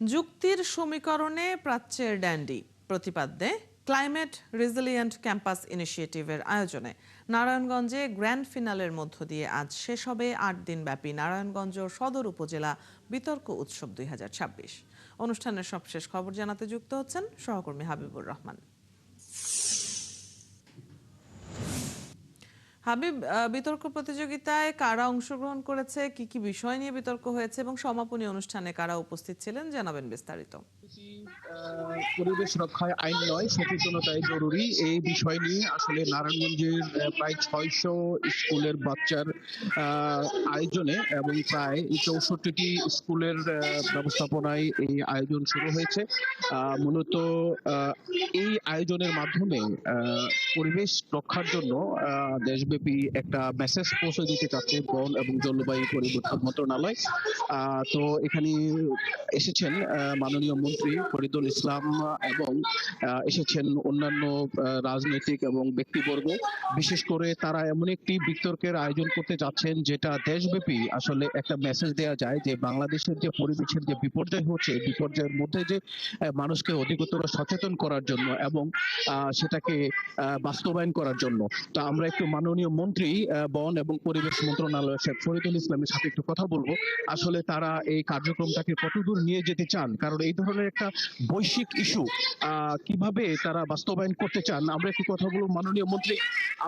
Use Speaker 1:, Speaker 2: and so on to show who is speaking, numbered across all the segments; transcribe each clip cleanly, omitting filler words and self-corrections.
Speaker 1: যুক্তির সমীকরণে প্রাচ্যের ড্যান্ডি প্রতিপাদ্যে ক্লাইমেট রেজিলিয়েন্ট ক্যাম্পাস ইনিশিয়েটিভের আয়োজনে নারায়ণগঞ্জে গ্র্যান্ড ফিনালের মধ্য দিয়ে আজ শেষ হবে ৮ দিনব্যাপী নারায়ণগঞ্জ সদর উপজেলা বিতর্ক উৎসব ২০২৬। অনুষ্ঠানের সবশেষ খবর জানাতে যুক্ত হচ্ছেন সহকর্মী হাবিবুর রহমান। হাবিব, বিতর্ক প্রতিযোগিতায় কারা অংশগ্রহণ করেছে, কি কি বিষয় নিয়ে বিতর্ক হয়েছে এবং সমাপনী অনুষ্ঠানে কারা উপস্থিত ছিলেন, জানাবেন বিস্তারিত।
Speaker 2: পরিবেশ রক্ষায় আইন নয়, সচেতনতাই জরুরি, এই বিষয় নিয়ে আসলে নারায়ণগঞ্জের প্রায় ৬০০ স্কুলের বাচ্চার আয়োজনে এবং প্রায় ৬৪টি স্কুলের ব্যবস্থাপনায় এই আয়োজন শুরু হয়েছে। মূলত এই আয়োজনের মাধ্যমে পরিবেশ রক্ষার জন্য দেশব্যাপী একটা মেসেজ পৌঁছে দিতে চাচ্ছে বন এবং জলবায়ু পরিবর্তন মন্ত্রণালয়। তো এখানে এসেছেন মাননীয় মন্ত্রী ফরিদুল ইসলাম এবং এসেছেন অন্যান্য রাজনৈতিক এবং ব্যক্তিবর্গ। বিশেষ করে তারা এমন একটি বিতর্কের আয়োজন করতে যাচ্ছেন যেটা দেশব্যাপী আসলে একটা মেসেজ দেওয়া যায় যে বাংলাদেশের যে পরিবেশের যে বিপর্যয় হচ্ছে, এই বিপর্যয়ের মধ্যে যে মানুষকে অধিকতর সচেতন করার জন্য এবং সেটাকে বাস্তবায়ন করার জন্য। তো আমরা একটু মাননীয় মন্ত্রী বন এবং পরিবেশ মন্ত্রণালয় শেখ ফরিদুল ইসলামের সাথে একটু কথা বলবো, আসলে তারা এই কার্যক্রমটাকে কতদূর নিয়ে যেতে চান, কারণ এই ধরনের একটা বৈশ্বিক ইস্যু কিভাবে তারা বাস্তবায়ন করতে চান। আমরা একটু কথা বলবো। মাননীয় মন্ত্রী,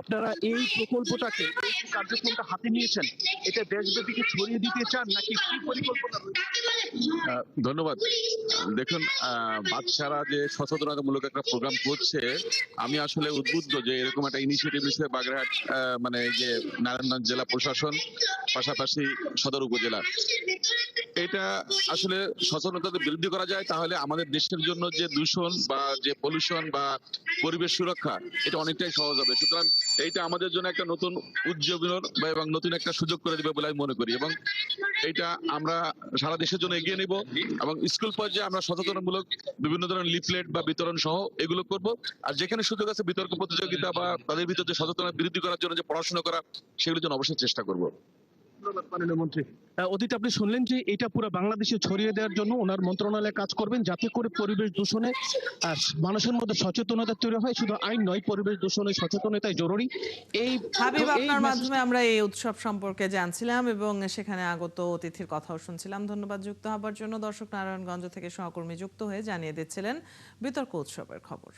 Speaker 2: আপনারা এই প্রকল্পটাকে, এই কার্যক্রমটা হাতে নিয়েছেন, এটা দেশব্যাপী ছড়িয়ে দিতে চান নাকি কি পরিকল্পনা?
Speaker 3: ধন্যবাদ। দেখুন, বাচ্চারা যে সচেতনতামূলক একটা প্রোগ্রাম করছে, আমি আসলে উদ্বুদ্ধ যে এরকম একটা ইনিশিয়েটিভ হিসেবে বাগেরহাট মানে যে নারায়ণগঞ্জ জেলা প্রশাসন পাশাপাশি সদর উপজেলা, এটা আসলে সচেতনতা বৃদ্ধি করা যায় তাহলে আমাদের দেশের জন্য যে দূষণ বা যে পলিউশন বা পরিবেশ সুরক্ষা, এটা অনেকটাই সহজ হবে। সুতরাং এইটা আমাদের জন্য একটা নতুন উজ্জীবন এবং নতুন একটা সুযোগ করে দেবে বলে আমি মনে করি, এবং এইটা আমরা সারা দেশের জন্য এগিয়ে নিব এবং স্কুল পর্যায়ে আমরা সচেতনমূলক বিভিন্ন ধরনের লিফলেট বা বিতরণ সহ এগুলো করব। আর যেখানে সুযোগ আছে বিতর্ক প্রতিযোগিতা বা তাদের ভিতরে যে সচেতনতা বৃদ্ধি করার জন্য যে পড়াশোনা করা, সেগুলোর জন্য অবশ্যই চেষ্টা করব।
Speaker 2: মাননীয় মন্ত্রী, অতীতে আপনি শুনলেন যে এটা পুরো বাংলাদেশে ছড়িয়ে দেওয়ার জন্য ওনার মন্ত্রণালয় কাজ করবেন, যাতে করে পরিবেশ দূষণে মানুষের মধ্যে সচেতনতা তৈরি হয়। শুধু আইন নয়, পরিবেশ দূষণে সচেতনতাই জরুরি। এই
Speaker 1: হাবিব, আপনার মাধ্যমে আমরা এই উৎসব সম্পর্কে জানছিলাম এবং সেখানে আগত অতিথির কথাও শুনছিলাম। ধন্যবাদ যুক্ত হবার জন্য। দর্শক, নারায়ণগঞ্জ থেকে সহকর্মী যুক্ত হয়ে জানিয়ে দিচ্ছিলেন বিতর্ক উৎসবের খবর।